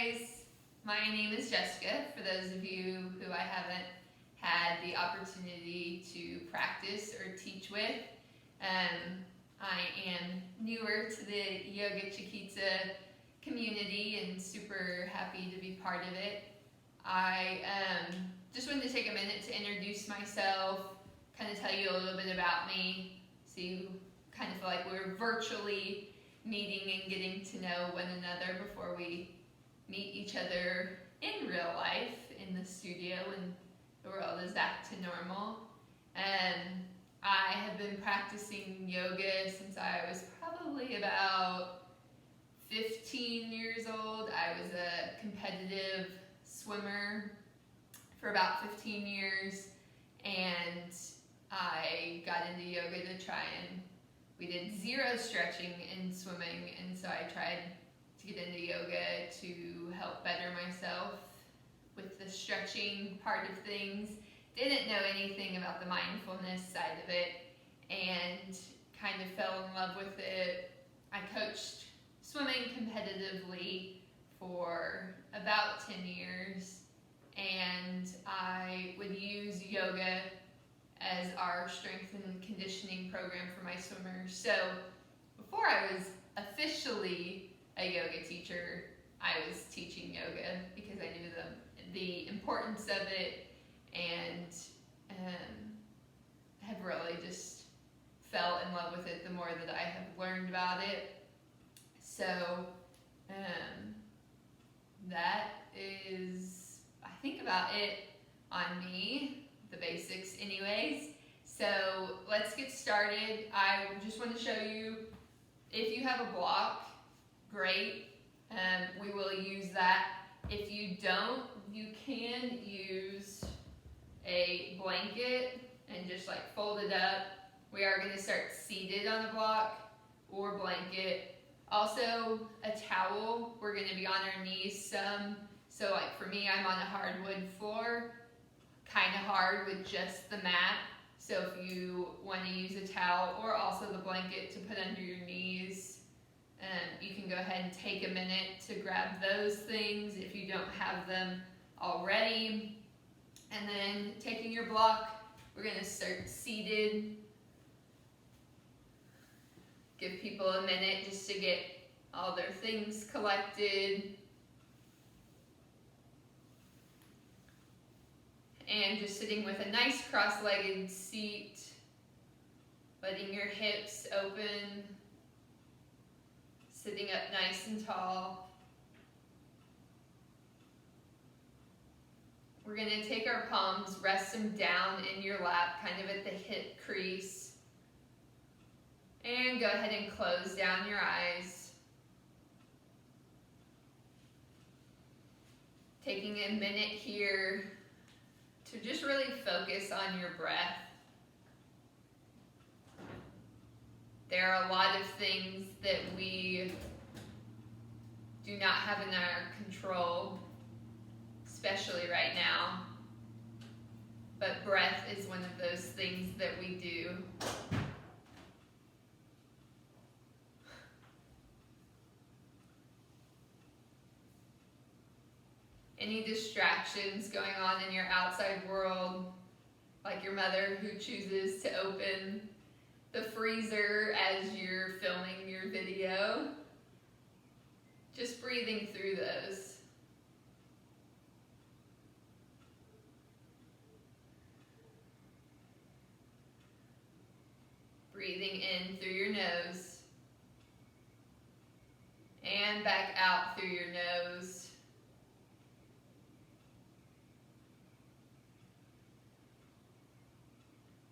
guys, my name is Jessica, for those of you who I haven't had the opportunity to practice or teach with. I am newer to the Yoga Chiquita community and super happy to be part of it. I just wanted to take a minute to introduce myself, kind of tell you a little bit about me, so you kind of feel like we're virtually meeting and getting to know one another before we meet each other in real life in the studio when the world is back to normal. I have been practicing yoga since I was probably about 15 years old. I was a competitive swimmer for about 15 years, and I got into yoga to try and we did zero stretching in swimming, and so I tried to get into yoga to help better myself with the stretching part of things. Didn't know anything about the mindfulness side of it and kind of fell in love with it. I coached swimming competitively for about 10 years, and I would use yoga as our strength and conditioning program for my swimmers. So before I was officially a yoga teacher, I was teaching yoga because I knew the importance of it, and have really just fell in love with it the more that I have learned about it. So that is, I think, about it on me. The basics anyways. So let's get started. I just want to show you, if you have a block, great. We will use that. If you don't, you can use a blanket and just like fold it up. We are going to start seated on a block or blanket. Also a towel. We're going to be on our knees some. So like for me, I'm on a hardwood floor, kind of hard with just the mat. So if you want to use a towel or also the blanket to put under your knees, you can go ahead and take a minute to grab those things if you don't have them already. And then taking your block, we're going to start seated. Give people a minute just to get all their things collected. And just sitting with a nice cross-legged seat, letting your hips open, sitting up nice and tall. We're going to take our palms, rest them down in your lap, kind of at the hip crease. And go ahead and close down your eyes. Taking a minute here to just really focus on your breath. There are a lot of things that we do not have in our control, especially right now. But breath is one of those things that we do. Any distractions going on in your outside world, like your mother who chooses to open the freezer as you're filming your video, just breathing through those. Breathing in through your nose and back out through your nose.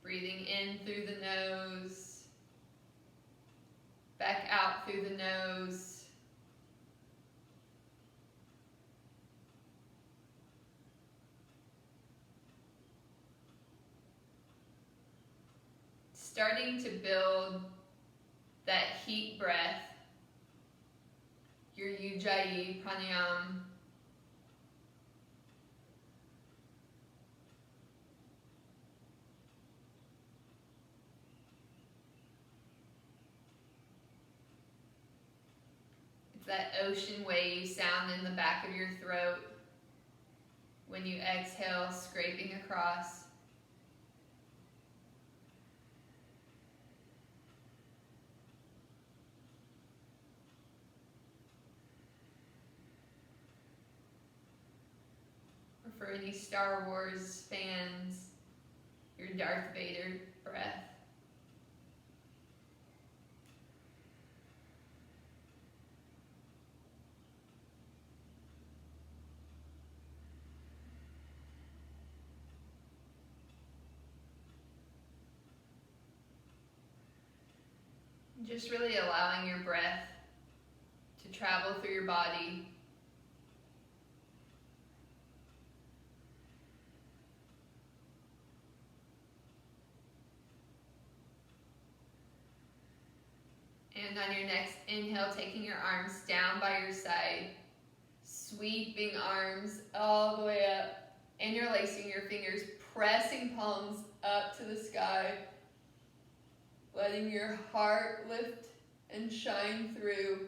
Breathing in through the nose, back out through the nose. Starting to build that heat breath, your Ujjayi pranayama. That ocean wave sound in the back of your throat when you exhale, scraping across. Or for any Star Wars fans, your Darth Vader breath. Just really allowing your breath to travel through your body. And on your next inhale, taking your arms down by your side, sweeping arms all the way up, interlacing your fingers, pressing palms up to the sky, letting your heart lift and shine through.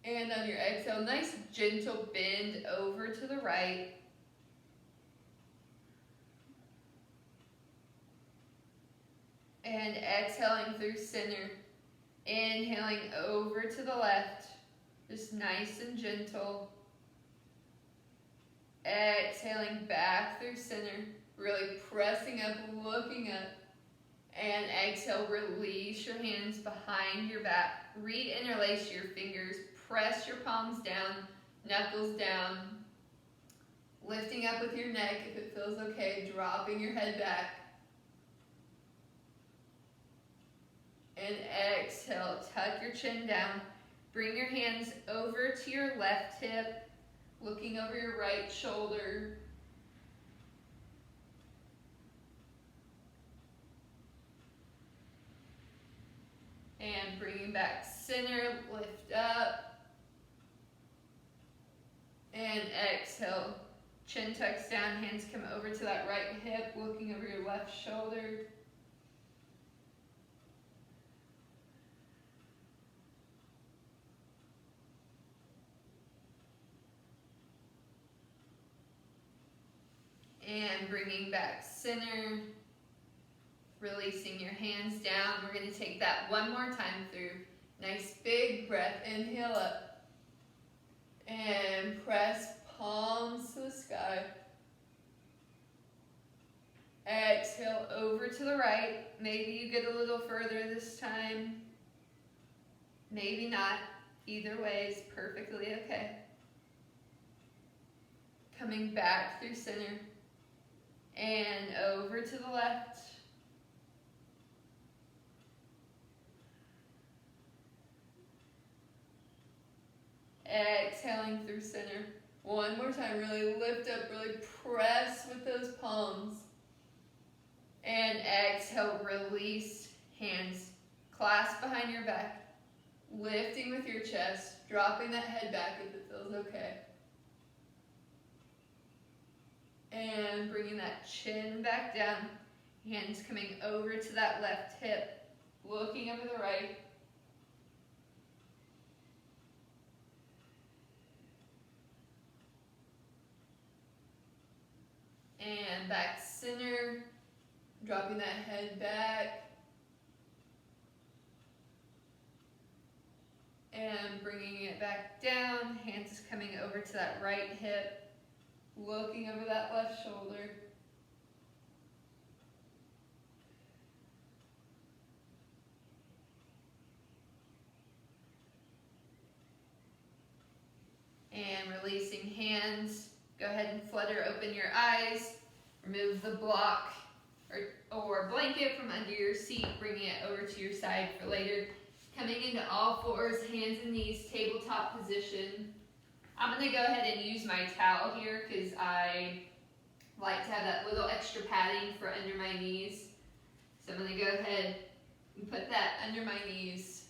And on your exhale, nice gentle bend over to the right. And exhaling through center, inhaling over to the left, just nice and gentle. Exhaling back through center, really pressing up, looking up. And exhale, release your hands behind your back. Re-interlace your fingers, press your palms down, knuckles down. Lifting up with your neck if it feels okay, dropping your head back. And exhale, tuck your chin down. Bring your hands over to your left hip, looking over your right shoulder. And bringing back center, lift up. And exhale, chin tucks down, hands come over to that right hip, looking over your left shoulder. And bringing back center, releasing your hands down. We're going to take that one more time through. Nice big breath, inhale up. And press palms to the sky. Exhale over to the right. Maybe you get a little further this time. Maybe not. Either way is perfectly okay. Coming back through center. And over to the left. Exhaling through center. One more time, really lift up, really press with those palms. And exhale, release, hands clasp behind your back. Lifting with your chest, dropping that head back if it feels okay. And bringing that chin back down. Hands coming over to that left hip. Looking over the right. And back center. Dropping that head back. And bringing it back down. Hands coming over to that right hip. Looking over that left shoulder. And releasing hands. Go ahead and flutter open your eyes. Remove the block or blanket from under your seat, bringing it over to your side for later. Coming into all fours, hands and knees, tabletop position. I'm going to go ahead and use my towel here because I like to have that little extra padding for under my knees. So I'm going to go ahead and put that under my knees.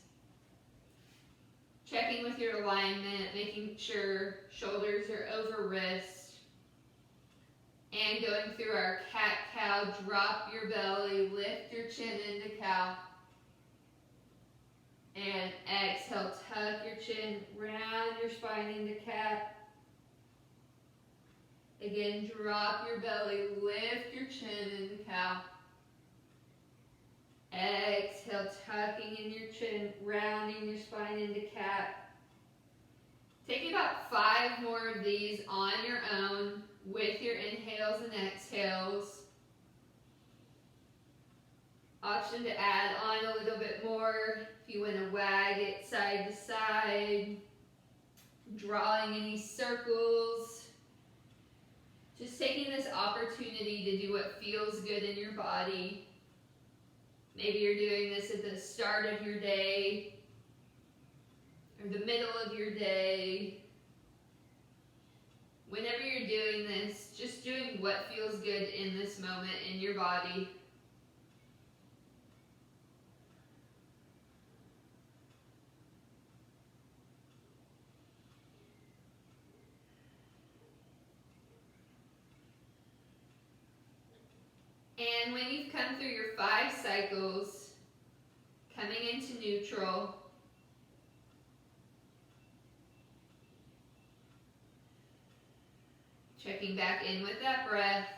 Checking with your alignment, making sure shoulders are over wrist. And going through our cat-cow, drop your belly, lift your chin into cow. And exhale, tuck your chin, round your spine into cat. Again, drop your belly, lift your chin into cow. Exhale, tucking in your chin, rounding your spine into cat. Take about 5 more of these on your own with your inhales and exhales. Option to add on a little bit more if you want to wag it side to side, drawing any circles. Just taking this opportunity to do what feels good in your body. Maybe you're doing this at the start of your day or the middle of your day. Whenever you're doing this, just doing what feels good in this moment in your body. And when you've come through your 5 cycles, coming into neutral, checking back in with that breath.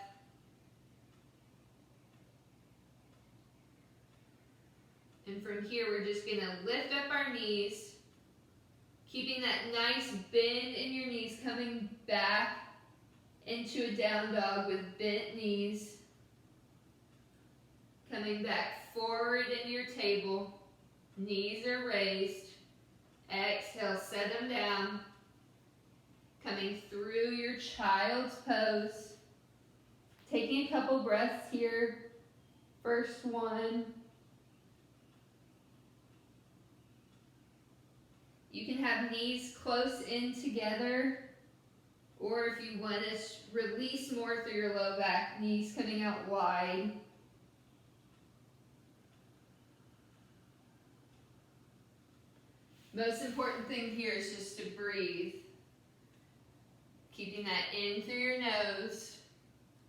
And from here, we're just going to lift up our knees, keeping that nice bend in your knees, coming back into a down dog with bent knees. Coming back forward in your table, knees are raised. Exhale, set them down. Coming through your child's pose. Taking a couple breaths here. First one. You can have knees close in together, or if you want to release more through your low back, knees coming out wide. Most important thing here is just to breathe. Keeping that in through your nose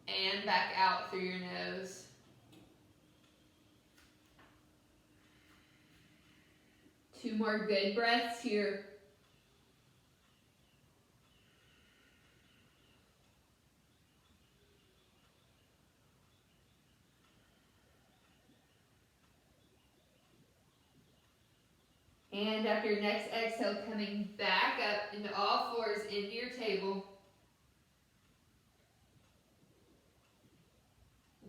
and back out through your nose. Two more good breaths here. And after your next exhale, coming back up into all fours into your table.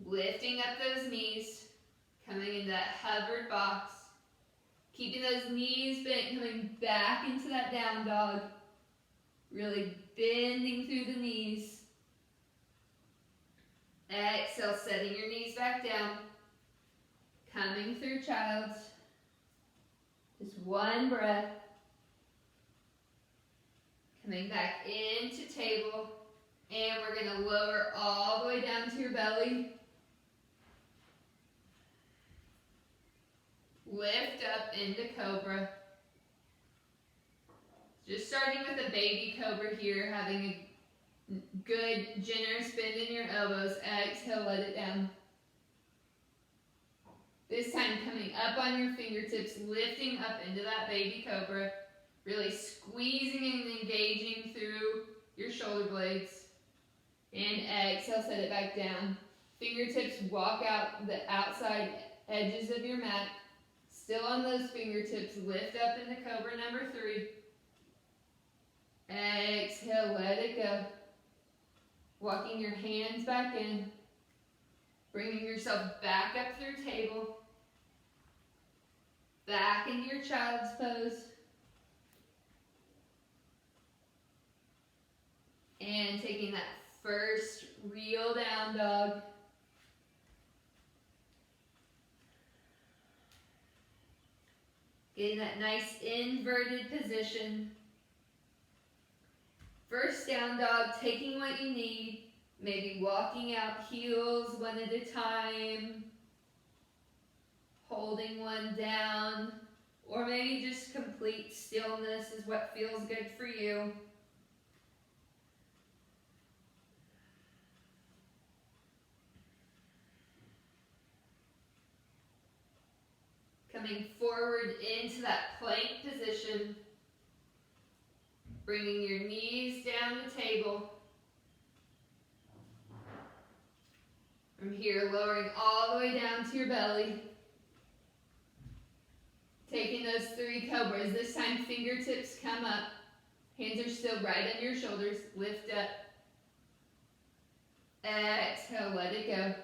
Lifting up those knees, coming into that hovered box. Keeping those knees bent, coming back into that down dog. Really bending through the knees. Exhale, setting your knees back down. Coming through child's. Just one breath. Coming back into table. And we're going to lower all the way down to your belly. Lift up into cobra. Just starting with a baby cobra here, having a good generous bend in your elbows. Exhale, let it down. This time coming up on your fingertips, lifting up into that baby cobra. Really squeezing and engaging through your shoulder blades. And exhale, set it back down. Fingertips walk out the outside edges of your mat. Still on those fingertips, lift up into cobra number 3. Exhale, let it go. Walking your hands back in. Bringing yourself back up through table. Back into your child's pose. And taking that first real down dog. Getting that nice inverted position. First down dog, taking what you need. Maybe walking out heels one at a time. Holding one down. Or maybe just complete stillness is what feels good for you. coming forward into that plank position. Bringing your knees down the table. From here, lowering all the way down to your belly. Taking those 3 cobras. This time, fingertips come up. Hands are still right on your shoulders. Lift up. Exhale, let it go.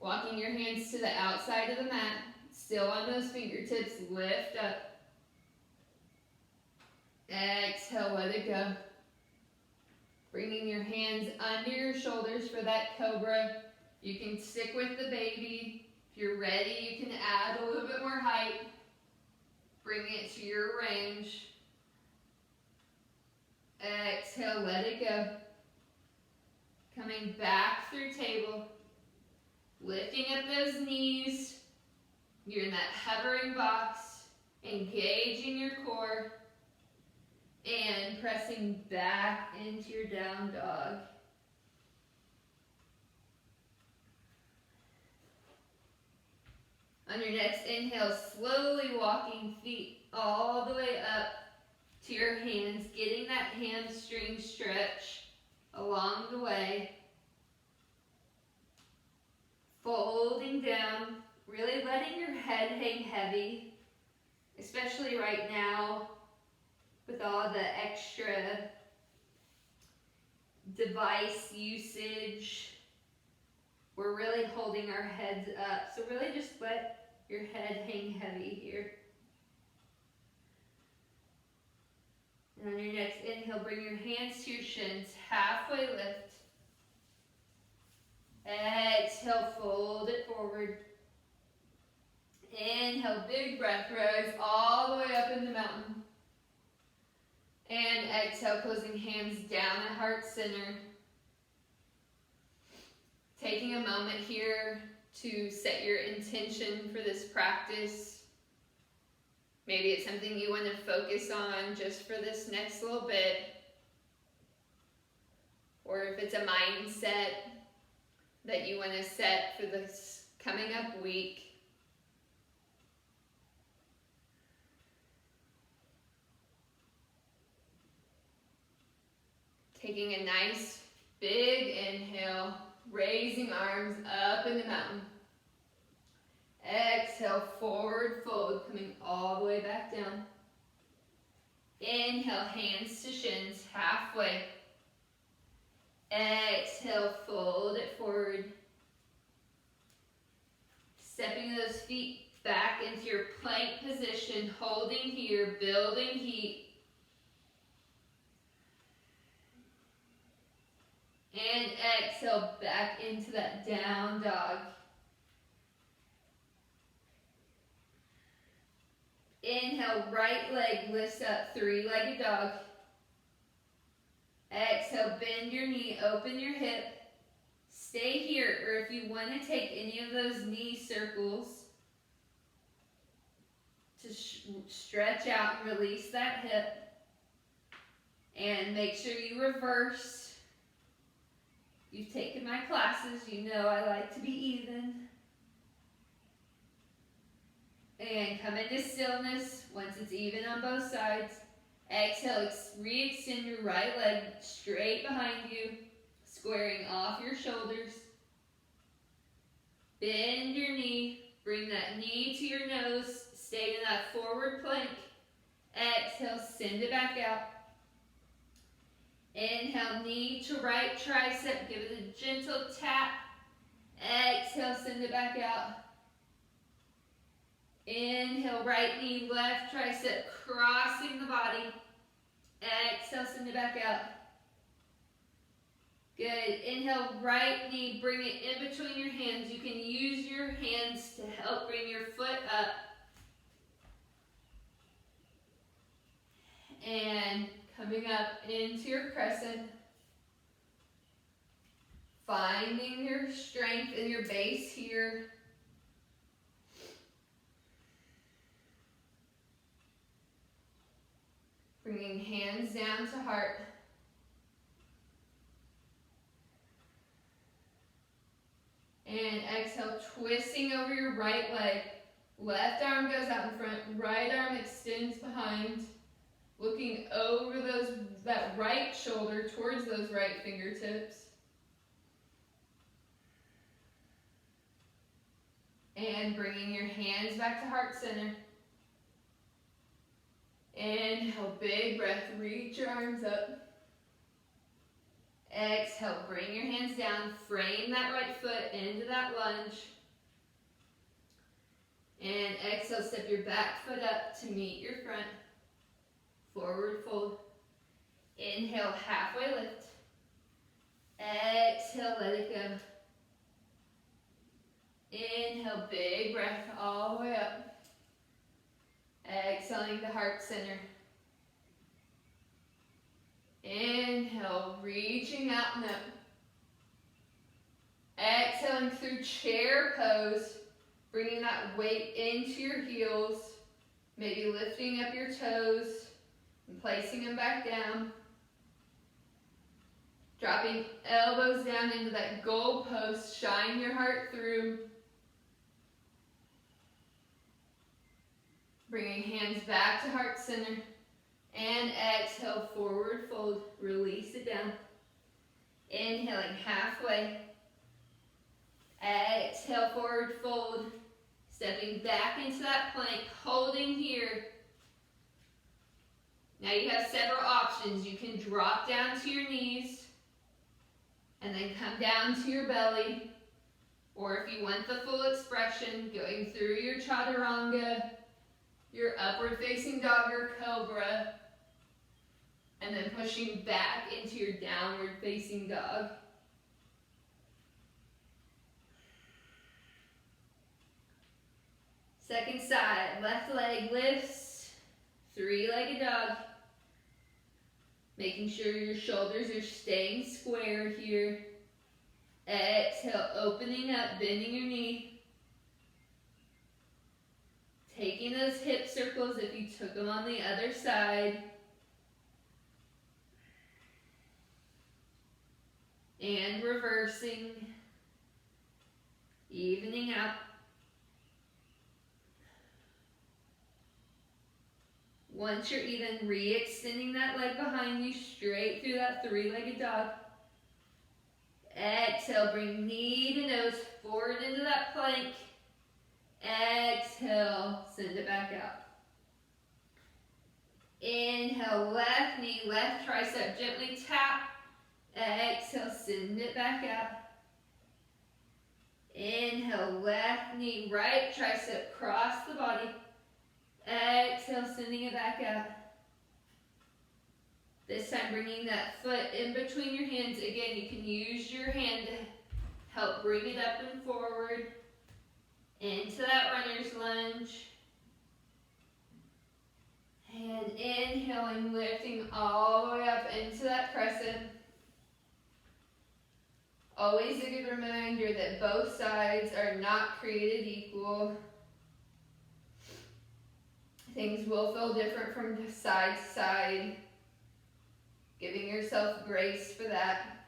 Walking your hands to the outside of the mat. Still on those fingertips. Lift up. Exhale, let it go. Bringing your hands under your shoulders for that cobra. You can stick with the baby. If you're ready, you can add a little bit more height. Bring it to your range. Exhale, let it go. Coming back through table. Lifting up those knees. You're in that hovering box. Engaging your core. And pressing back into your down dog. On your next inhale, slowly walking feet all the way up to your hands, getting that hamstring stretch along the way. Folding down, really letting your head hang heavy, especially right now. With all the extra device usage, we're really holding our heads up. So really just let your head hang heavy here. And on your next inhale, bring your hands to your shins, halfway lift. Exhale, fold it forward. Inhale, big breath, rise all the way up in the mountain. And exhale, closing hands down at heart center. Taking a moment here to set your intention for this practice. Maybe it's something you want to focus on just for this next little bit. Or if it's a mindset that you want to set for this coming up week. Taking a nice big inhale, raising arms up in the mountain. Exhale, forward fold, coming all the way back down. Inhale, hands to shins, halfway. Exhale, fold it forward. Stepping those feet back into your plank position, holding here, building heat. And exhale, back into that down dog. Inhale, right leg lifts up, 3-legged dog. Exhale, bend your knee, open your hip. Stay here, or if you want to take any of those knee circles to stretch out and release that hip. And make sure you reverse. You've taken my classes, you know I like to be even. And come into stillness once it's even on both sides. Exhale, re-extend your right leg straight behind you, squaring off your shoulders. Bend your knee, bring that knee to your nose, stay in that forward plank. Exhale, send it back out. Inhale, knee to right tricep, give it a gentle tap. Exhale, send it back out. Inhale, right knee, left tricep, crossing the body. Exhale, send it back out. Good. Inhale, right knee, bring it in between your hands. You can use your hands to help bring your foot up. And coming up into your crescent. Finding your strength in your base here. Bringing hands down to heart. And exhale, twisting over your right leg. Left arm goes out in front, right arm extends behind, looking over that right shoulder towards those right fingertips. And bringing your hands back to heart center. Inhale, big breath, reach your arms up. Exhale, bring your hands down, frame that right foot into that lunge. And exhale, step your back foot up to meet your front. Forward fold. Inhale, halfway lift. Exhale, let it go. Inhale, big breath all the way up. Exhaling to heart center. Inhale, reaching out and up. Exhaling through chair pose, bringing that weight into your heels, maybe lifting up your toes and placing them back down. Dropping elbows down into that goal post, shine your heart through. Bringing hands back to heart center. And exhale, forward fold, release it down. Inhaling halfway. Exhale, forward fold. Stepping back into that plank, holding here. Now you have several options. You can drop down to your knees and then come down to your belly. Or if you want the full expression, going through your chaturanga, your upward facing dog or cobra, and then pushing back into your downward facing dog. Second side, left leg lifts, three-legged dog. Making sure your shoulders are staying square here. Exhale, opening up, bending your knee. Taking those hip circles if you took them on the other side. And reversing. Evening out. Once you're even, re-extending that leg behind you straight through that three-legged dog. Exhale, bring knee to nose forward into that plank. Exhale, send it back out. Inhale, left knee, left tricep, gently tap. Exhale, send it back out. Inhale, left knee, right tricep, cross the body. Exhale, sending it back out. This time bringing that foot in between your hands. Again, you can use your hand to help bring it up and forward. Into that runner's lunge. And inhaling, lifting all the way up into that crescent. Always a good reminder that both sides are not created equal. Things will feel different from side to side. Giving yourself grace for that.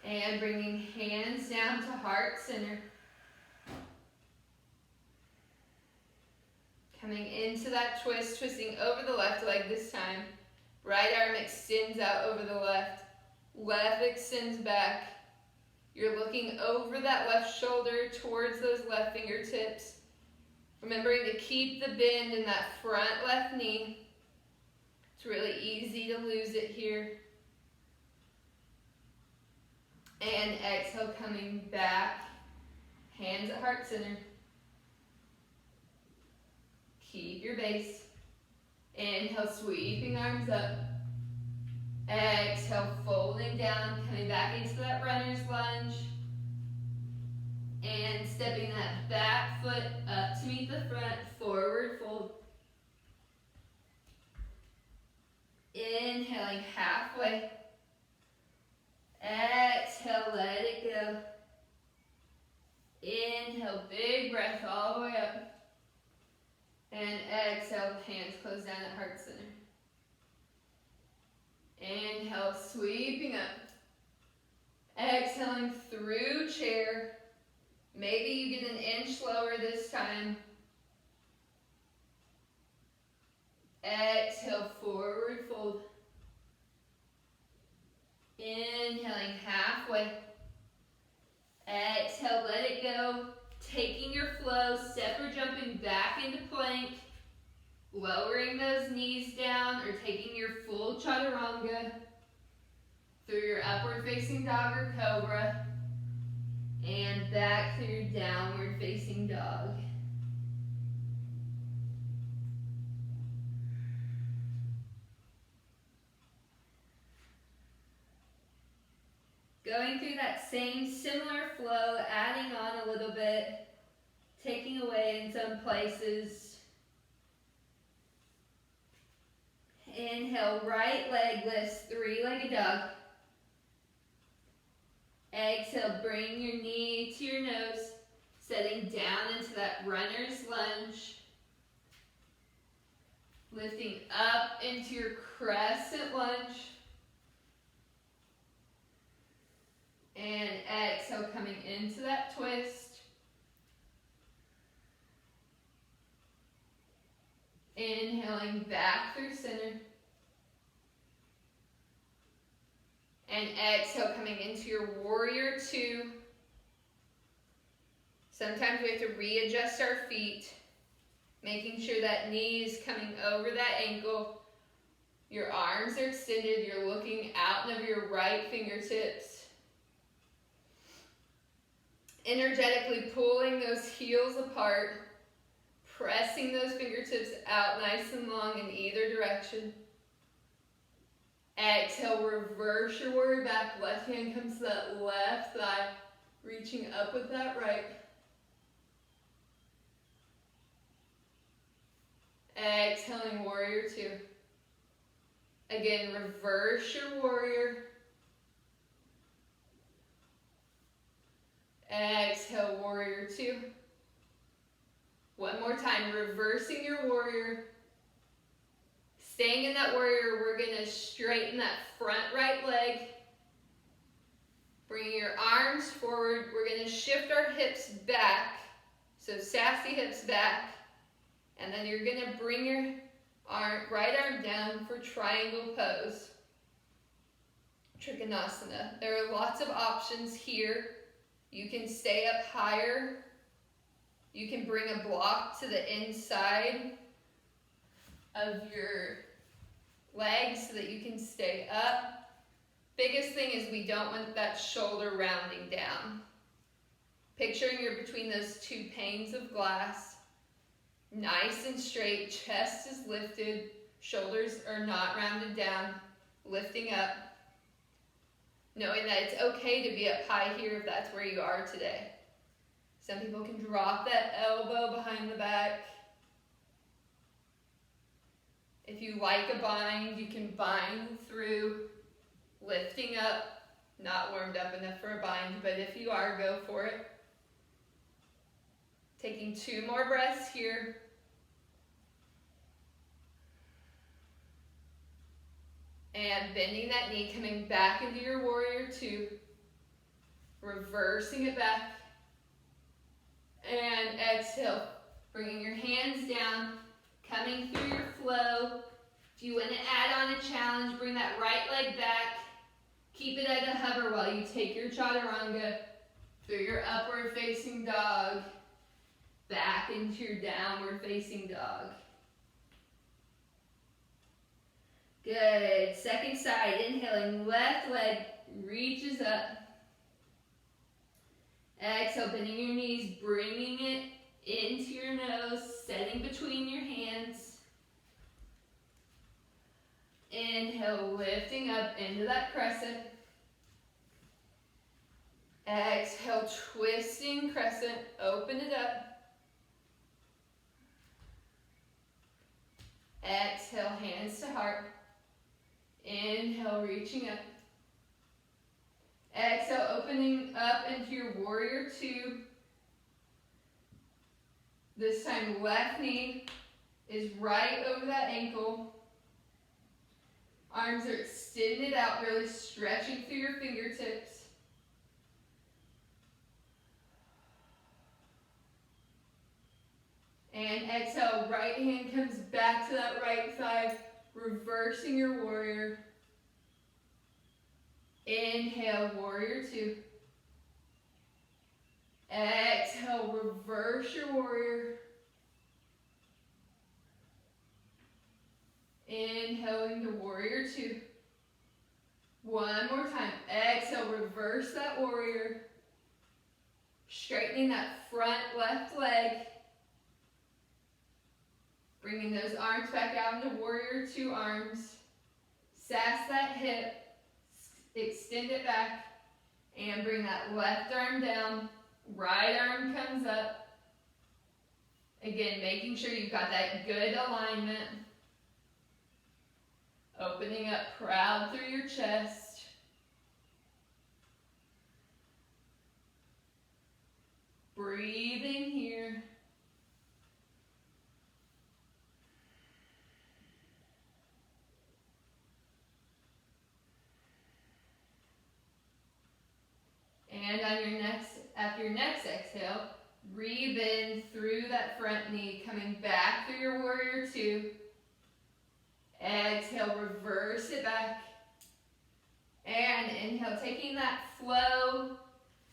And bringing hands down to heart center. Coming into that twist, twisting over the left leg this time. Right arm extends out over the left. Left extends back. You're looking over that left shoulder towards those left fingertips. Remembering to keep the bend in that front left knee. It's really easy to lose it here. And exhale, coming back. Hands at heart center. Keep your base. Inhale, sweeping arms up. Exhale, folding down, coming back into that runner's lunge. And stepping that back foot up to meet the front, forward fold. Inhaling halfway. Exhale, let it go. Inhale, big breath all the way up. And exhale, hands close down at heart center. Inhale, sweeping up. Exhaling through chair. Maybe you get an inch lower this time. Exhale, forward fold. Inhaling halfway. Exhale, let it go. Taking your flow, step or jumping back into plank. Lowering those knees down or taking your full chaturanga through your upward facing dog or cobra. And back through your downward facing dog. Going through that same similar flow, adding on a little bit, taking away in some places. Inhale, right leg lifts, three-legged dog. Exhale, bring your knee to your nose, setting down into that runner's lunge. Lifting up into your crescent lunge. And exhale, coming into that twist. Inhaling back through center. And exhale, coming into your warrior two. Sometimes we have to readjust our feet, making sure that knee is coming over that ankle. Your arms are extended. You're looking out of your right fingertips. Energetically pulling those heels apart, pressing those fingertips out nice and long in either direction. Exhale, reverse your warrior back. Left hand comes to that left thigh, reaching up with that right. Exhaling, warrior two. Again, reverse your warrior. Exhale, warrior two. One more time, reversing your warrior. Staying in that warrior, we're going to straighten that front right leg. Bringing your arms forward, we're going to shift our hips back. So sassy hips back. And then you're going to bring your right arm down for triangle pose. Trikonasana. There are lots of options here. You can stay up higher. You can bring a block to the inside of your legs so that you can stay up. Biggest thing is we don't want that shoulder rounding down. Picturing you're between those two panes of glass. Nice and straight, chest is lifted, shoulders are not rounded down, lifting up. Knowing that it's okay to be up high here if that's where you are today. Some people can drop that elbow behind the back. If you like a bind, you can bind through lifting up. Not warmed up enough for a bind, but if you are, go for it. Taking two more breaths here. And bending that knee, coming back into your warrior two. Reversing it back. And exhale, bringing your hands down, coming through your flow. If you want to add on a challenge, bring that right leg back. Keep it at a hover while you take your chaturanga through your upward facing dog, back into your downward facing dog. Good. Second side, inhaling, left leg reaches up. Exhale, bending your knees, bringing it into your nose, setting between your hands. Inhale, lifting up into that crescent. Exhale, twisting crescent, open it up. Exhale, hands to heart. Inhale, reaching up. Exhale, opening up into your warrior two. This time, left knee is right over that ankle. Arms are extended out, really stretching through your fingertips. And exhale, right hand comes back to that right side, reversing your warrior. Inhale, warrior two. Exhale, reverse your warrior. Inhaling to warrior two. One more time. Exhale, reverse that warrior. Straightening that front left leg. Bringing those arms back out into warrior two arms. Sass that hip. Extend it back. And bring that left arm down. Right arm comes up. Again, making sure you've got that good alignment. Opening up proud through your chest. Breathing here. And after your next exhale, rebend through that front knee, coming back through your warrior two. Exhale, reverse it back. And inhale, taking that flow.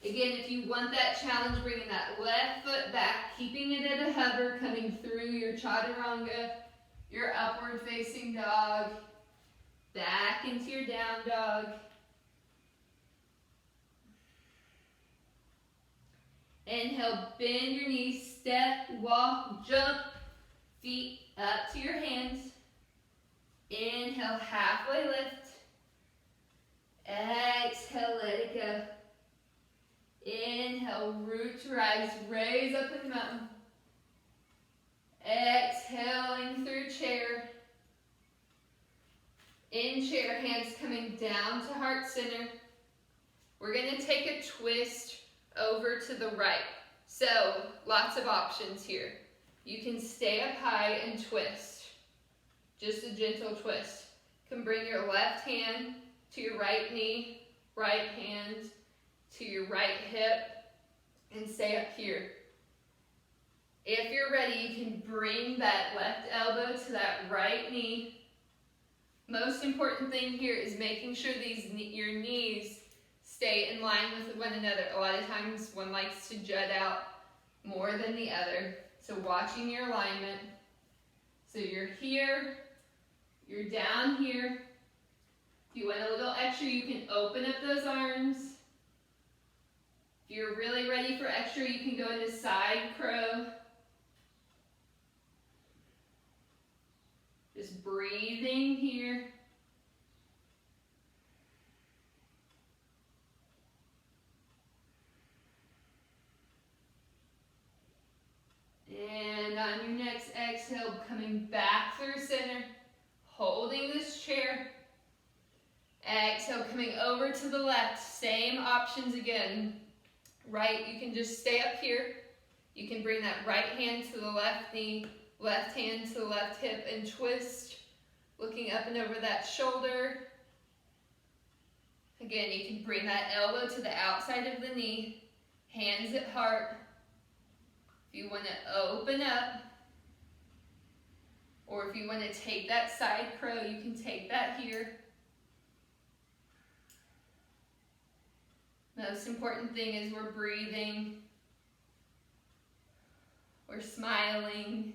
Again, if you want that challenge, bringing that left foot back, keeping it at a hover, coming through your chaturanga, your upward facing dog, back into your down dog. Inhale, bend your knees, step, walk, jump, feet up to your hands. Inhale, halfway lift. Exhale, let it go. Inhale, root to rise, raise up in the mountain. Exhaling through chair. In chair, hands coming down to heart center. We're going to take a twist over to the right. So, lots of options here. You can stay up high and twist. Just a gentle twist. You can bring your left hand to your right knee, right hand to your right hip, and stay up here. If you're ready, you can bring that left elbow to that right knee. Most important thing here is making sure your knees stay in line with one another. A lot of times one likes to jut out more than the other. So watching your alignment. So you're here, you're down here. If you want a little extra, you can open up those arms. If you're really ready for extra, you can go into side crow. Just breathing here. And on your next exhale, coming back through center, holding this chair. Exhale, coming over to the left, same options again. Right, you can just stay up here. You can bring that right hand to the left knee, left hand to the left hip and twist, looking up and over that shoulder. Again, you can bring that elbow to the outside of the knee, hands at heart. If you want to open up, or if you want to take that side crow, you can take that here. Most important thing is we're breathing, we're smiling.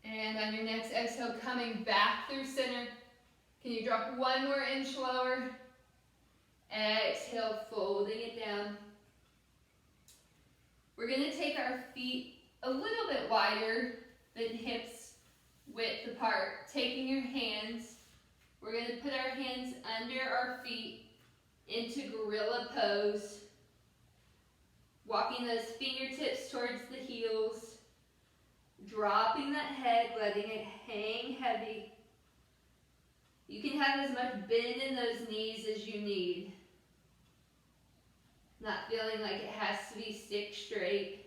And on your next exhale, coming back through center. Can you drop one more inch lower? Exhale, folding it down. We're going to take our feet a little bit wider than hips width apart. Taking your hands, we're going to put our hands under our feet into gorilla pose. Walking those fingertips towards the heels. Dropping that head, letting it hang heavy. You can have as much bend in those knees as you need. Not feeling like it has to be stick straight.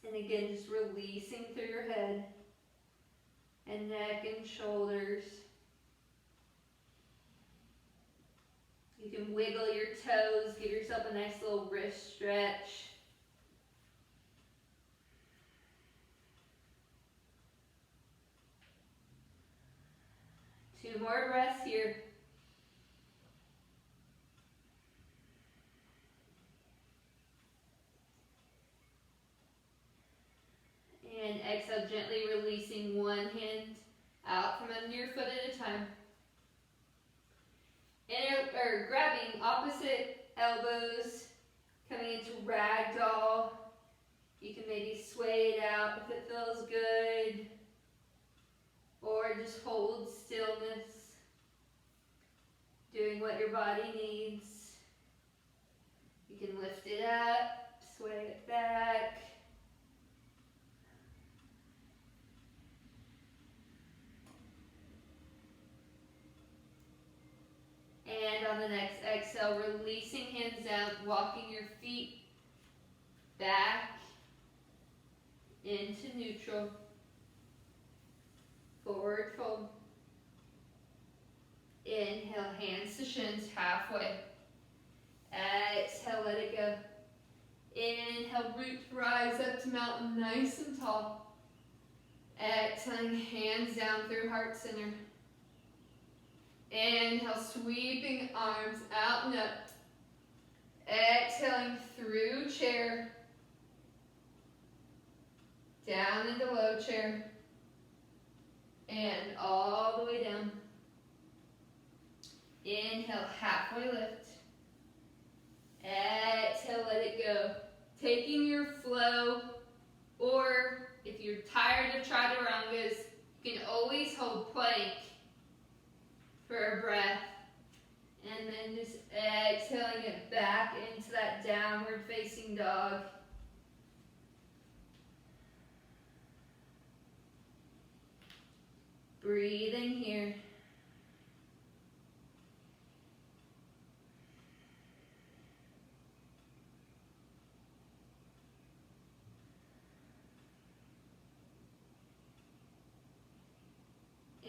And again, just releasing through your head. and neck and shoulders. You can wiggle your toes, give yourself a nice little wrist stretch. Two more breaths here. And exhale, gently releasing one hand out from under your foot at a time. Or grabbing opposite elbows, coming into ragdoll. You can maybe sway it out if it feels good. Or just hold stillness, doing what your body needs. You can lift it up, sway it back. And on the next exhale, releasing hands down, walking your feet back into neutral. Forward fold. Inhale, hands to shins, halfway. Exhale, let it go. Inhale, root to rise up to mountain, nice and tall. Exhaling, hands down through heart center. Inhale, sweeping arms out and up. Exhaling through chair. Down into low chair. And all the way down. Inhale, halfway lift. Exhale, let it go. Taking your flow, or if you're tired of chaturangas, you can always hold plank for a breath. And then just exhaling it back into that downward facing dog. Breathing here.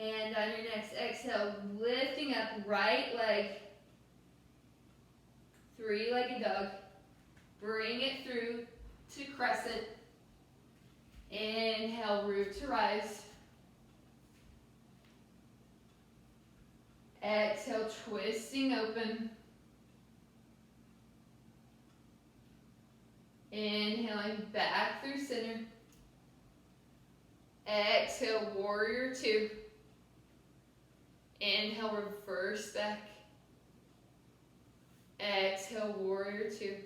And on your next exhale, lifting up right leg, three-legged dog. Bring it through to crescent. Inhale, root to rise. Exhale, twisting open. Inhaling back through center. Exhale, warrior two. Inhale, reverse back. Exhale, warrior two.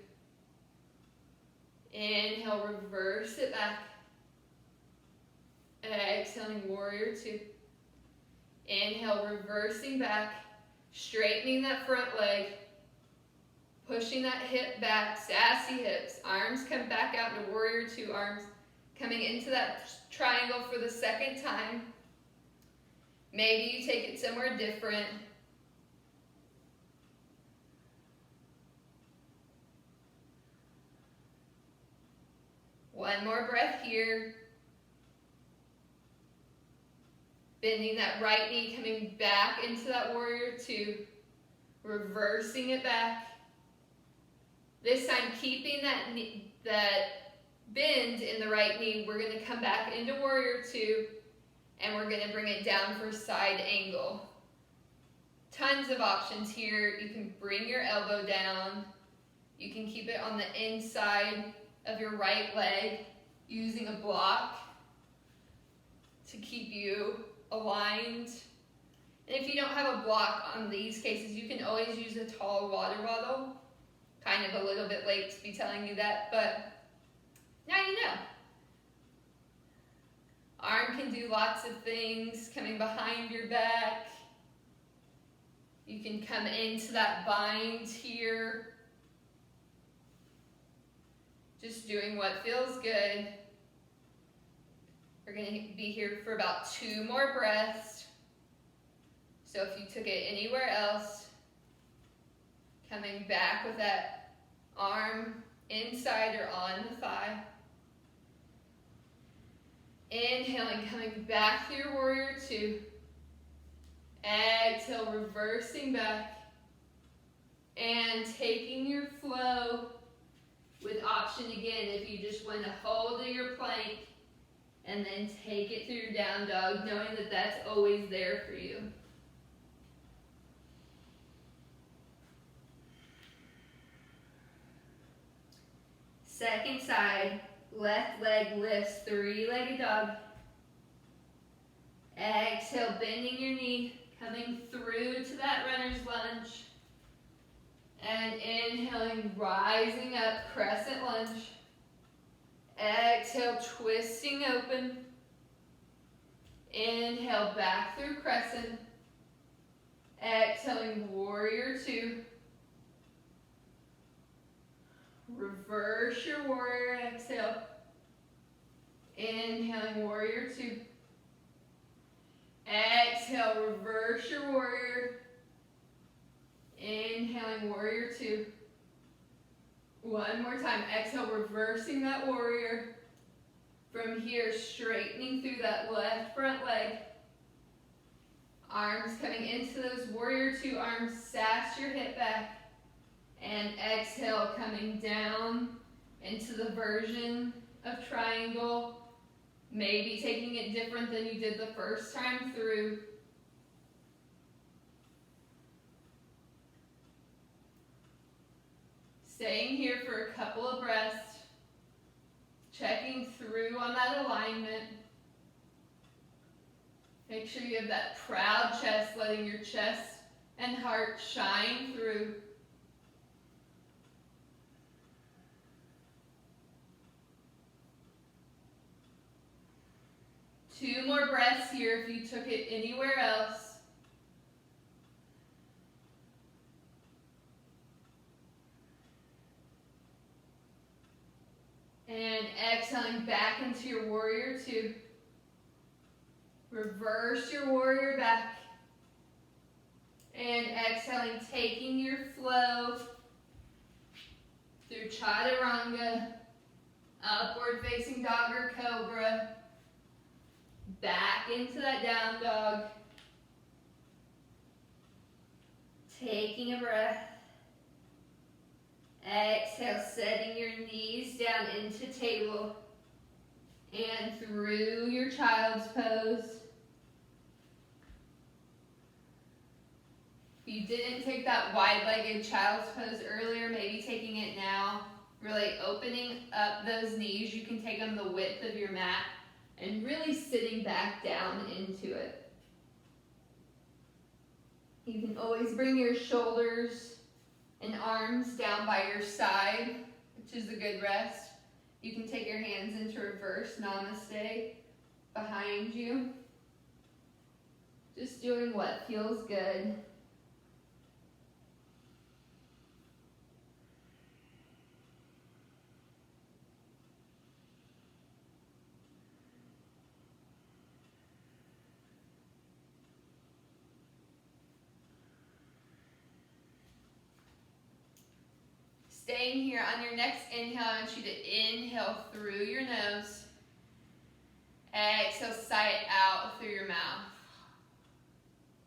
Inhale, reverse it back. Exhaling, warrior two. Inhale, reversing back, straightening that front leg, pushing that hip back, sassy hips. Arms come back out into warrior two, arms coming into that triangle for the second time. Maybe you take it somewhere different. One more breath here. Bending that right knee, coming back into that warrior two. Reversing it back. This time keeping that bend in the right knee. We're going to come back into warrior two. And we're going to bring it down for side angle. Tons of options here. You can bring your elbow down. You can keep it on the inside of your right leg using a block to keep you aligned. And if you don't have a block on these cases, you can always use a tall water bottle. Kind of a little bit late to be telling you that, but now you know. Arm can do lots of things, coming behind your back. You can come into that bind here. Just doing what feels good. We're going to be here for about 2 more breaths. So if you took it anywhere else, coming back with that arm inside or on the thigh. Inhaling, coming back through your warrior two. Exhale, reversing back. And taking your flow with option again if you just want to hold to your plank and then take it through your down dog, knowing that that's always there for you. Second side, left leg lifts, three-legged dog. Exhale, bending your knee, coming through to that runner's lunge. And inhaling, rising up, crescent lunge. Exhale, twisting open. Inhale, back through crescent. Exhaling, warrior two. Reverse your warrior, exhale. Inhaling, warrior two. Exhale, reverse your warrior. Inhaling, warrior two. One more time. Exhale, reversing that warrior. From here, straightening through that left front leg. Arms coming into those warrior two arms. Sass your hip back. And exhale, coming down into the version of triangle. Maybe taking it different than you did the first time through. Staying here for a couple of breaths. Checking through on that alignment. Make sure you have that proud chest, letting your chest and heart shine through. Two more breaths here if you took it anywhere else. And exhaling back into your warrior two. Reverse your warrior back. And exhaling, taking your flow through chaturanga, upward facing dog or cobra. Back into that down dog. Taking a breath. Exhale, setting your knees down into table. And through your child's pose. If you didn't take that wide-legged child's pose earlier, maybe taking it now. Really opening up those knees. You can take them the width of your mat. And really sitting back down into it. You can always bring your shoulders and arms down by your side, which is a good rest. You can take your hands into reverse Namaste behind you. Just doing what feels good. Staying here on your next inhale, I want you to inhale through your nose. Exhale, sigh it out through your mouth.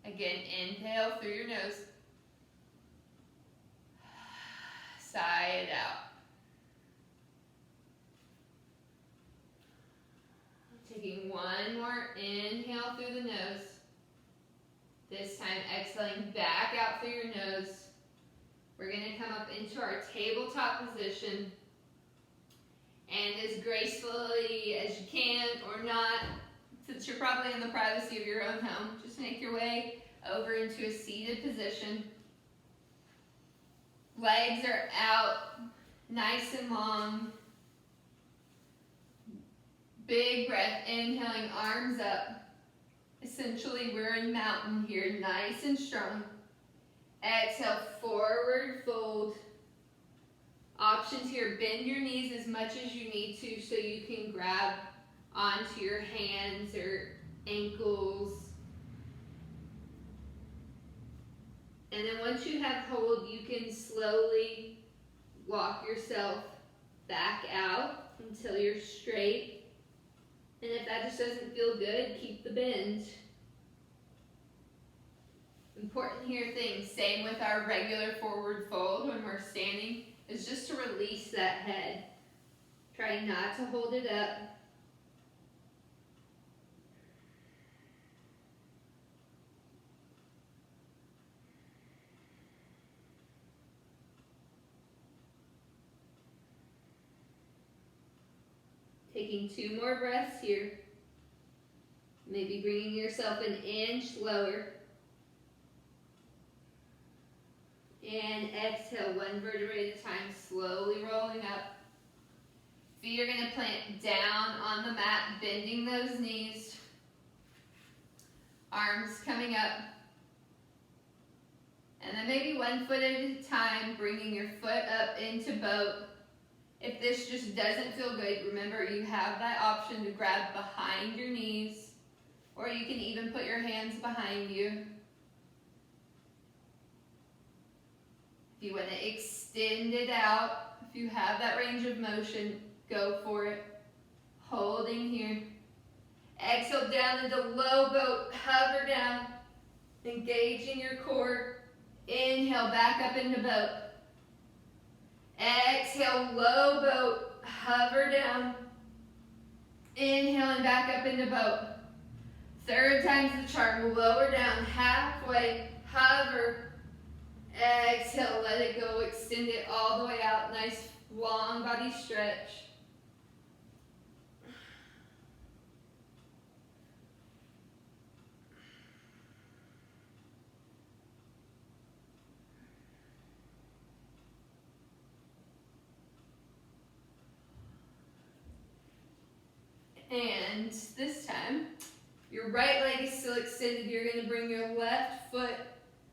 Again, inhale through your nose. Sigh it out. Taking one more inhale through the nose. This time exhaling back out through your nose. We're going to come up into our tabletop position. And as gracefully as you can or not, since you're probably in the privacy of your own home, just make your way over into a seated position. Legs are out, nice and long. Big breath, inhaling, arms up. Essentially, we're in mountain here, nice and strong. Exhale, forward fold. Options here, bend your knees as much as you need to so you can grab onto your hands or ankles. And then once you have hold, you can slowly walk yourself back out until you're straight. And if that just doesn't feel good, keep the bend. Important here thing, same with our regular forward fold when we're standing, is just to release that head. Try not to hold it up. Taking 2 more breaths here. Maybe bringing yourself an inch lower. And exhale, 1 vertebrae at a time, slowly rolling up. Feet are going to plant down on the mat, bending those knees. Arms coming up. And then maybe 1 foot at a time, bringing your foot up into boat. If this just doesn't feel good, remember you have that option to grab behind your knees, or you can even put your hands behind you. If you want to extend it out, if you have that range of motion, go for it. Holding here. Exhale down into low boat, hover down, engaging your core. Inhale, back up into boat. Exhale, low boat, hover down. Inhale and back up into boat. 3rd time's the charm, lower down, halfway, hover. Exhale, let it go, extend it all the way out, nice long body stretch. And this time, your right leg is still extended. You're going to bring your left foot,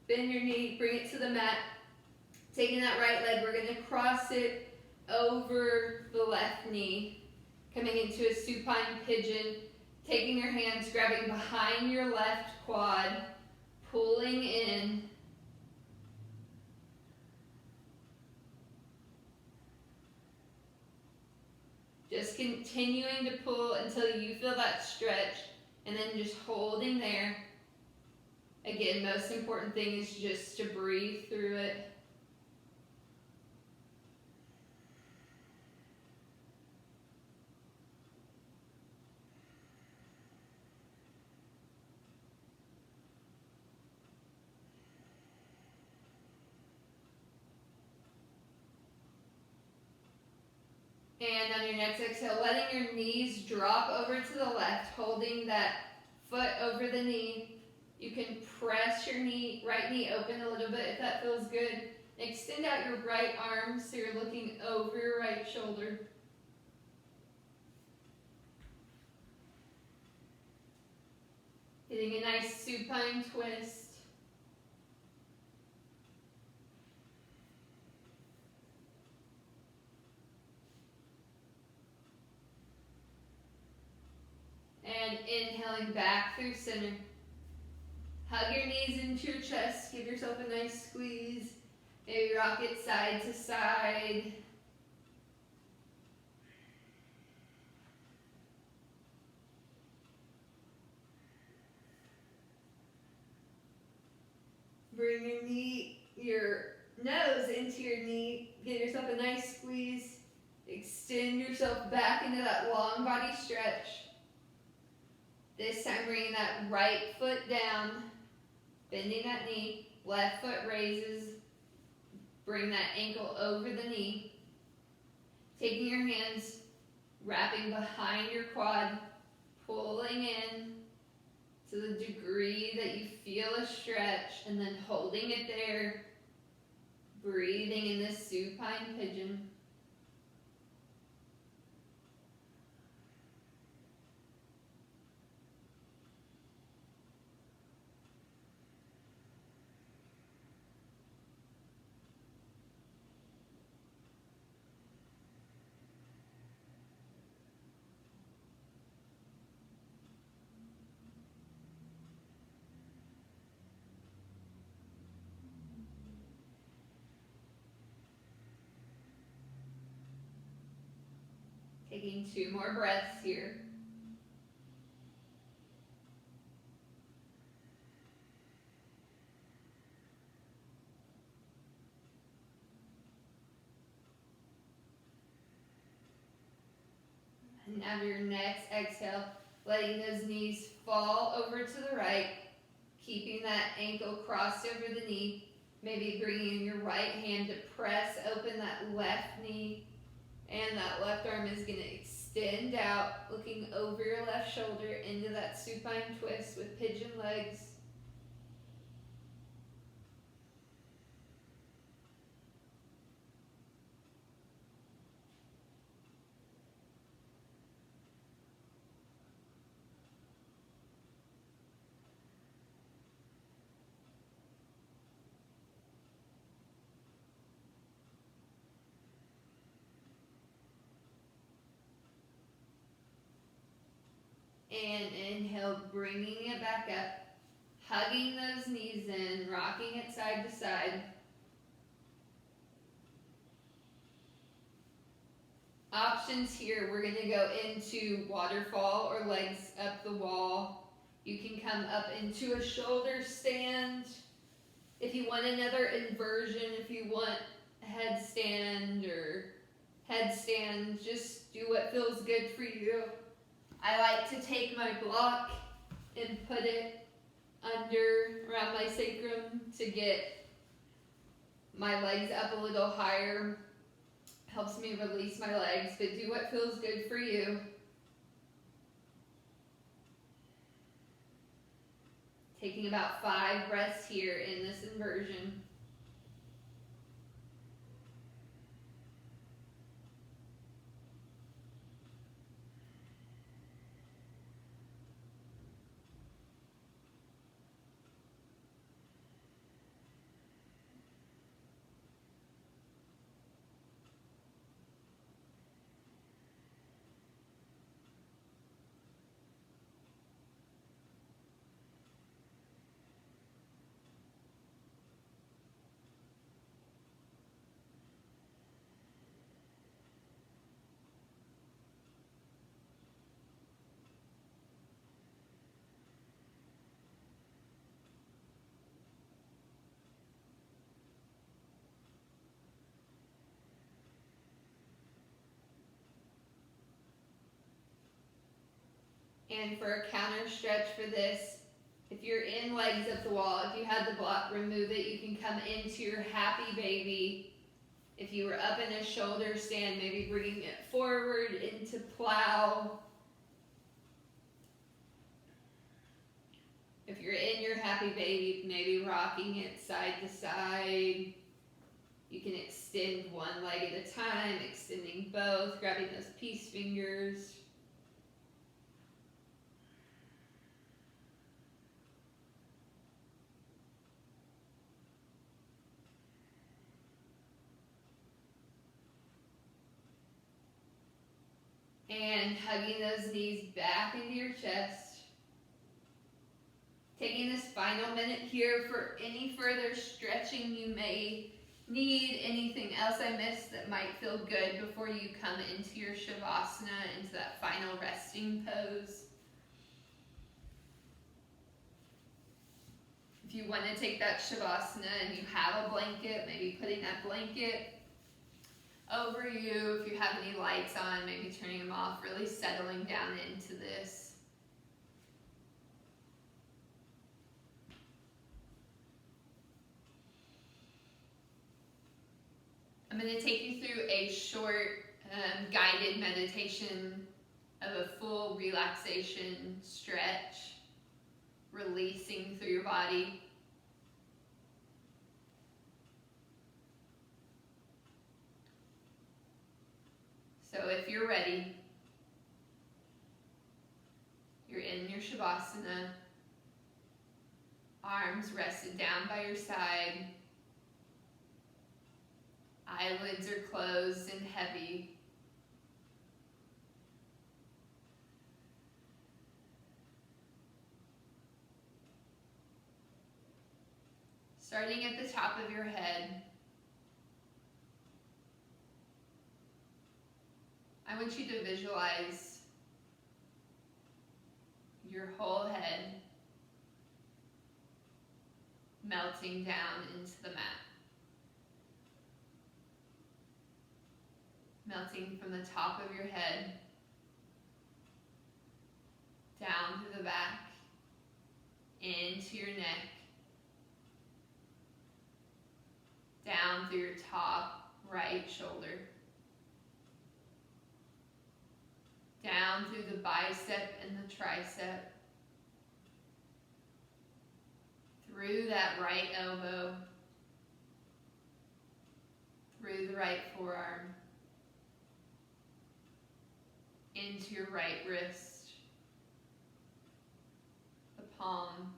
bend your knee, bring it to the mat. Taking that right leg, we're going to cross it over the left knee. Coming into a supine pigeon. Taking your hands, grabbing behind your left quad, pulling in. Just continuing to pull until you feel that stretch, and then just holding there. Again, most important thing is just to breathe through it. And on your next exhale, letting your knees drop over to the left, holding that foot over the knee. You can press your right knee open a little bit if that feels good. Extend out your right arm so you're looking over your right shoulder. Getting a nice supine twist. And inhaling back through center. Hug your knees into your chest. Give yourself a nice squeeze. Maybe rock it side to side. Bring your nose into your knee. Give yourself a nice squeeze. Extend yourself back into that long body stretch. This time bringing that right foot down, bending that knee, left foot raises, bring that ankle over the knee. Taking your hands, wrapping behind your quad, pulling in to the degree that you feel a stretch, and then holding it there, breathing in this supine pigeon. Taking 2 more breaths here. And now your next exhale, letting those knees fall over to the right, keeping that ankle crossed over the knee. Maybe bringing your right hand to press open that left knee, and that left arm is going to extend out, looking over your left shoulder into that supine twist with pigeon legs. And inhale, bringing it back up, hugging those knees in, rocking it side to side. Options here, we're going to go into waterfall or legs up the wall. You can come up into a shoulder stand. If you want another inversion, if you want headstand or headstand, just do what feels good for you. I like to take my block and put it under, around my sacrum to get my legs up a little higher. Helps me release my legs, but do what feels good for you. Taking about 5 breaths here in this inversion. And for a counter stretch for this, if you're in legs up the wall, if you had the block, remove it. You can come into your happy baby. If you were up in a shoulder stand, maybe bringing it forward into plow. If you're in your happy baby, maybe rocking it side to side. You can extend one leg at a time, extending both, grabbing those peace fingers. And hugging those knees back into your chest. Taking this final minute here for any further stretching you may need, anything else I missed that might feel good before you come into your Shavasana, into that final resting pose. If you want to take that Shavasana and you have a blanket, maybe putting that blanket over you. If you have any lights on, maybe turning them off, really settling down into this. I'm going to take you through a short guided meditation of a full relaxation stretch, releasing through your body. So if you're ready, you're in your Shavasana, arms rested down by your side, eyelids are closed and heavy. Starting at the top of your head, I want you to visualize your whole head melting down into the mat. Melting from the top of your head down through the back, into your neck, down through your top right shoulder, down through the bicep and the tricep, through that right elbow, through the right forearm, into your right wrist, the palm,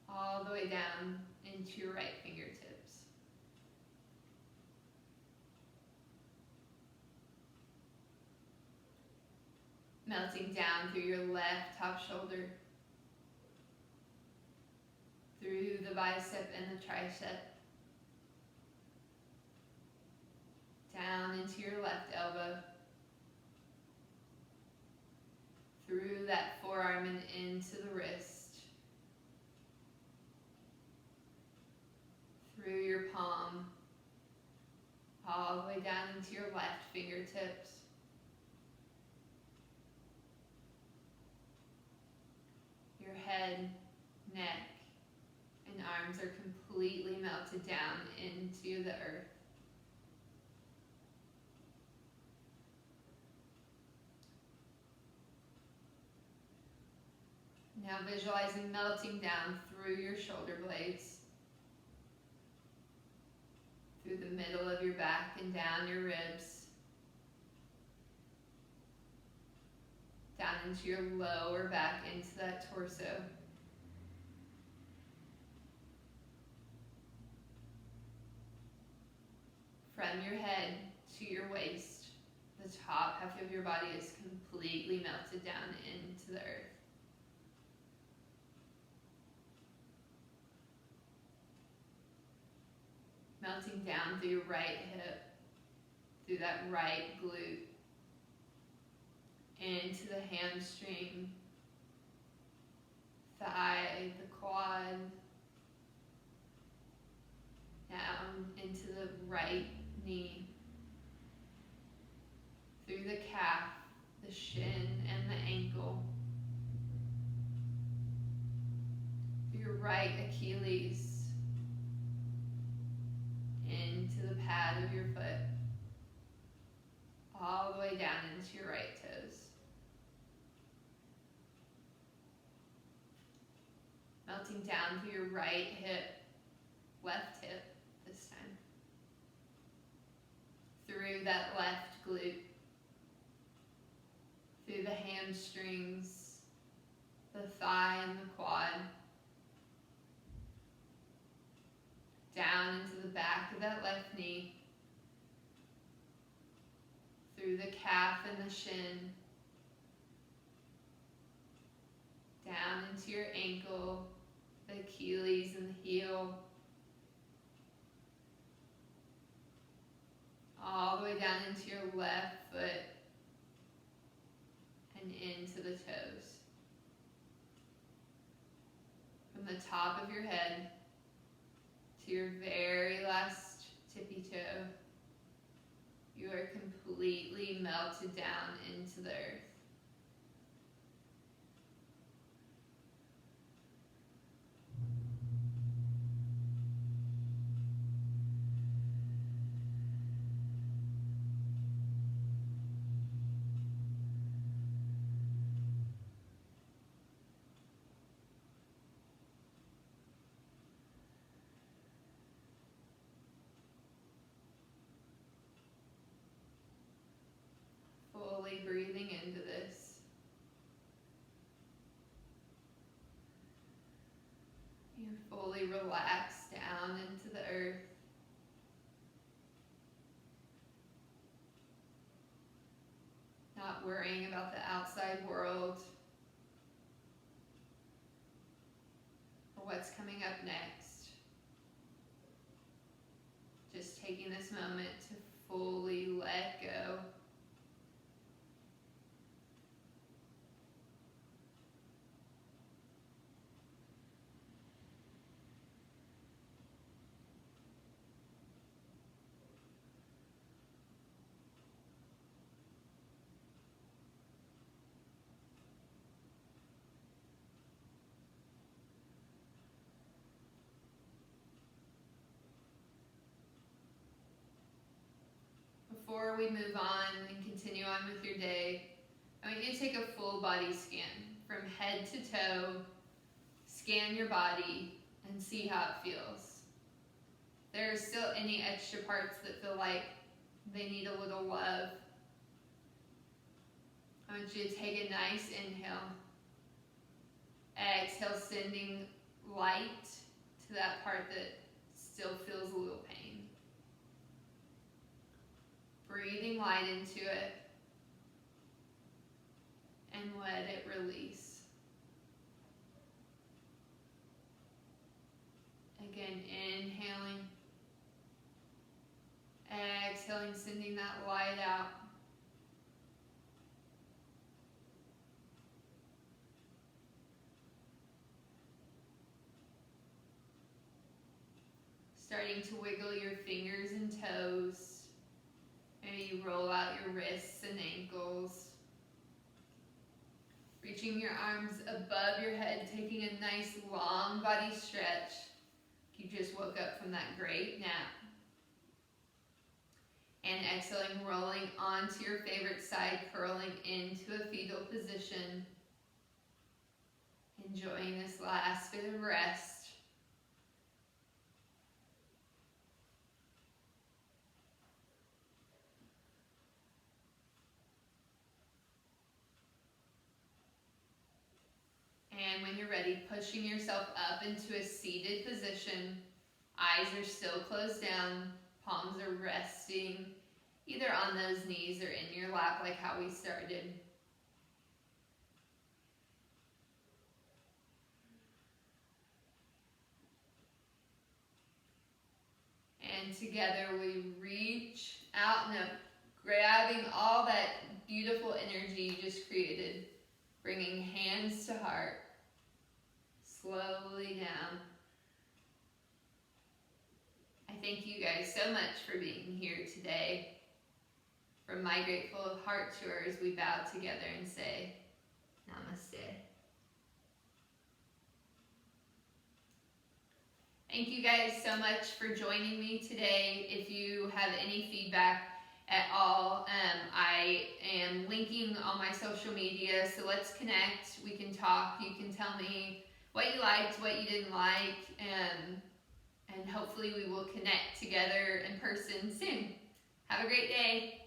all the way down into your right fingertips. Melting down through your left top shoulder, through the bicep and the tricep, down into your left elbow, through that forearm and into the wrist, through your palm, all the way down into your left fingertips. Your head, neck, and arms are completely melted down into the earth. Now visualizing melting down through your shoulder blades, through the middle of your back and down your ribs, down into your lower back, into that torso. From your head to your waist, the top half of your body is completely melted down into the earth. Melting down through your right hip, through that right glute, into the hamstring, thigh, the quad, down into the right knee, through the calf, the shin, and the ankle, through your right Achilles, into the pad of your foot, all the way down into your right toes. Melting down through your right hip, left hip this time, through that left glute, through the hamstrings, the thigh and the quad, down into the back of that left knee, through the calf and the shin, down into your ankle, the Achilles and the heel, all the way down into your left foot and into the toes. From the top of your head to your very last tippy toe, you are completely melted down into the earth. Fully breathing into this. You're fully relaxed down into the earth. Not worrying about the outside world or what's coming up next. Just taking this moment to fully let go. before we move on and continue on with your day, I want you to take a full body scan from head to toe. Scan your body and see how it feels. If there are still any extra parts that feel like they need a little love, I want you to take a nice inhale. Exhale, sending light to that part that still feels a little pain. Breathing light into it and let it release. Again, inhaling, exhaling, sending that light out. Starting to wiggle your fingers and toes. Maybe you roll out your wrists and ankles. Reaching your arms above your head, taking a nice long body stretch. You just woke up from that great nap. And exhaling, rolling onto your favorite side, curling into a fetal position. Enjoying this last bit of rest. And when you're ready, pushing yourself up into a seated position. Eyes are still closed down. Palms are resting either on those knees or in your lap like how we started. And together we reach out and up, grabbing all that beautiful energy you just created. Bringing hands to heart. Slowly down. I thank you guys so much for being here today. From my grateful heart to yours, we bow together and say, Namaste. Thank you guys so much for joining me today. If you have any feedback at all, I am linking all my social media, so let's connect. We can talk. You can tell me what you liked, what you didn't like, and hopefully we will connect together in person soon. Have a great day.